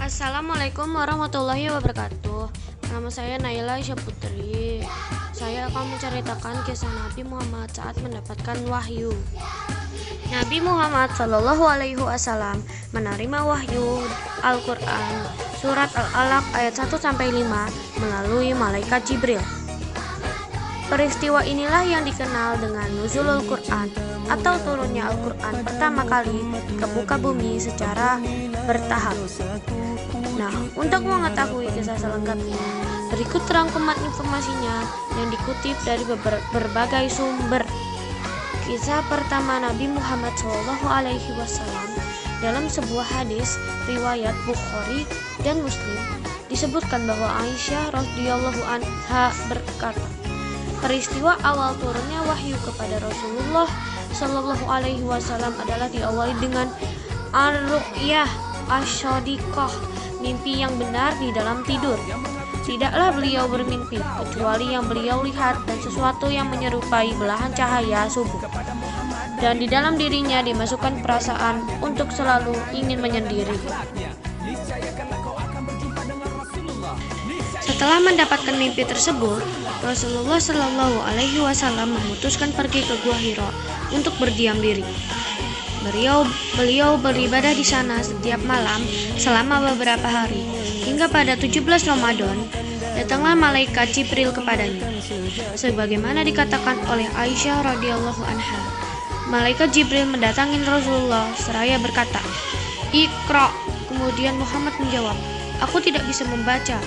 Assalamualaikum warahmatullahi wabarakatuh. Nama saya Naila Aisyah Putri. Saya akan menceritakan kisah Nabi Muhammad saat mendapatkan wahyu. Nabi Muhammad Shallallahu Alaihi Wasallam menerima wahyu Al-Quran surat Al-Alaq ayat 1-5 melalui malaikat Jibril. Peristiwa inilah yang dikenal dengan Nuzulul Quran atau turunnya Al-Quran pertama kali ke muka bumi secara bertahap. Nah, untuk mengetahui kisah selengkapnya, berikut rangkuman informasinya yang dikutip dari berbagai sumber. Kisah pertama Nabi Muhammad SAW dalam sebuah hadis riwayat Bukhari dan Muslim disebutkan bahwa Aisyah radhiyallahu anha berkata, peristiwa awal turunnya wahyu kepada Rasulullah Shallallahu Alaihi Wasallam adalah diawali dengan ar-ru'yah asyadiqah, mimpi yang benar di dalam tidur. Tidaklah beliau bermimpi kecuali yang beliau lihat dan sesuatu yang menyerupai belahan cahaya subuh, dan di dalam dirinya dimasukkan perasaan untuk selalu ingin menyendiri. Setelah mendapatkan mimpi tersebut, Rasulullah Shallallahu Alaihi Wasallam memutuskan pergi ke Gua Hira untuk berdiam diri. Beliau beribadah di sana setiap malam selama beberapa hari, hingga pada 17 Ramadan datanglah malaikat Jibril kepadanya. Sebagaimana dikatakan oleh Aisyah radhiyallahu anha, malaikat Jibril mendatangi Rasulullah seraya berkata, "Iqra." Kemudian Muhammad menjawab, "Aku tidak bisa membaca."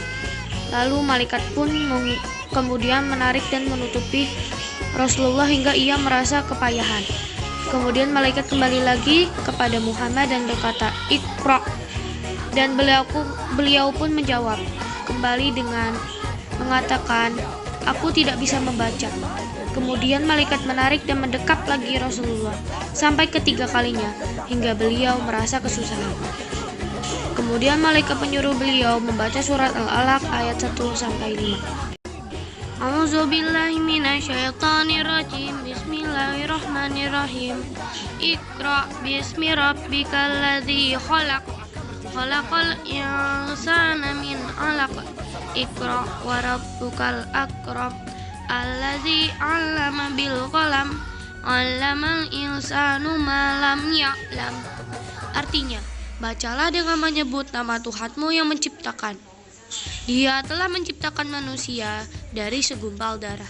Lalu malaikat pun kemudian menarik dan menutupi Rasulullah hingga ia merasa kepayahan. Kemudian malaikat kembali lagi kepada Muhammad dan berkata, "Iqra." Dan beliau pun menjawab kembali dengan mengatakan, "Aku tidak bisa membaca." Kemudian malaikat menarik dan mendekap lagi Rasulullah sampai ketiga kalinya hingga beliau merasa kesusahan. Kemudian malaikat menyuruh beliau membaca surat Al-Alaq ayat 1-5. A'udzubillahi minasyaitonirrajim. Bismillahirrahmanirrahim. Iqra bismi rabbikal ladzi khalaq. Khalaqal insana min 'alaq. Iqra wa rabbukal akram. Alladzi 'allama bil qalam. 'Allamal insanu ma lam ya'lam. Artinya, bacalah dengan menyebut nama Tuhanmu yang menciptakan. Dia telah menciptakan manusia dari segumpal darah.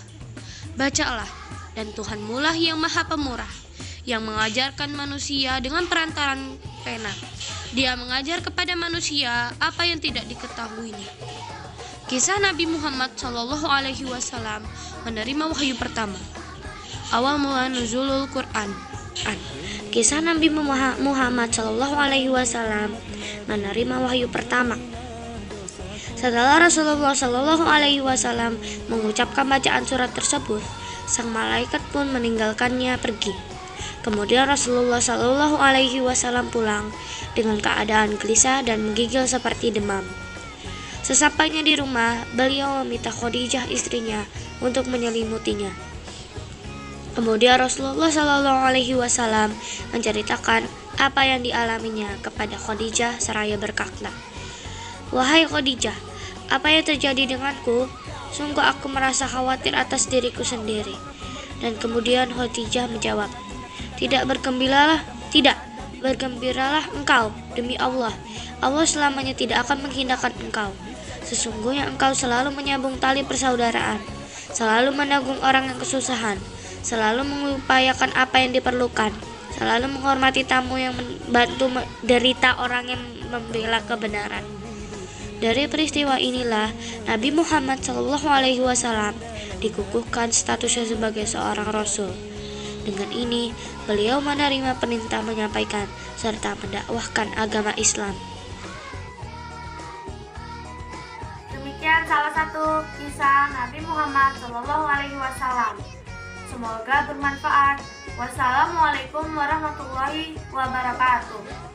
Bacalah, dan Tuhanmu lah yang maha pemurah, yang mengajarkan manusia dengan perantaran pena. Dia mengajar kepada manusia apa yang tidak diketahuinya. Kisah Nabi Muhammad Shallallahu Alaihi Wasallam menerima wahyu pertama. Awal mula nuzulul Quran. Kisah Nabi Muhammad Shallallahu Alaihi Wasallam menerima wahyu pertama. Setelah Rasulullah Shallallahu Alaihi Wasallam mengucapkan bacaan surat tersebut, sang malaikat pun meninggalkannya pergi. Kemudian Rasulullah Shallallahu Alaihi Wasallam pulang dengan keadaan gelisah dan menggigil seperti demam. Sesampainya di rumah, beliau meminta Khadijah istrinya untuk menyelimutinya. Kemudian Rasulullah Shallallahu Alaihi Wasallam menceritakan apa yang dialaminya kepada Khadijah seraya berkata, "Wahai Khadijah, apa yang terjadi denganku? Sungguh aku merasa khawatir atas diriku sendiri." Dan kemudian Khadijah menjawab, Tidak, bergembiralah engkau, demi Allah. Allah selamanya tidak akan menghinakan engkau. Sesungguhnya engkau selalu menyambung tali persaudaraan, selalu menanggung orang yang kesusahan, selalu mengupayakan apa yang diperlukan, selalu menghormati tamu yang membantu derita orang yang membela kebenaran. Dari peristiwa inilah Nabi Muhammad SAW dikukuhkan statusnya sebagai seorang Rasul. Dengan ini, beliau menerima perintah menyampaikan serta mendakwahkan agama Islam. Demikian salah satu kisah Nabi Muhammad SAW. Semoga bermanfaat. Wassalamualaikum warahmatullahi wabarakatuh.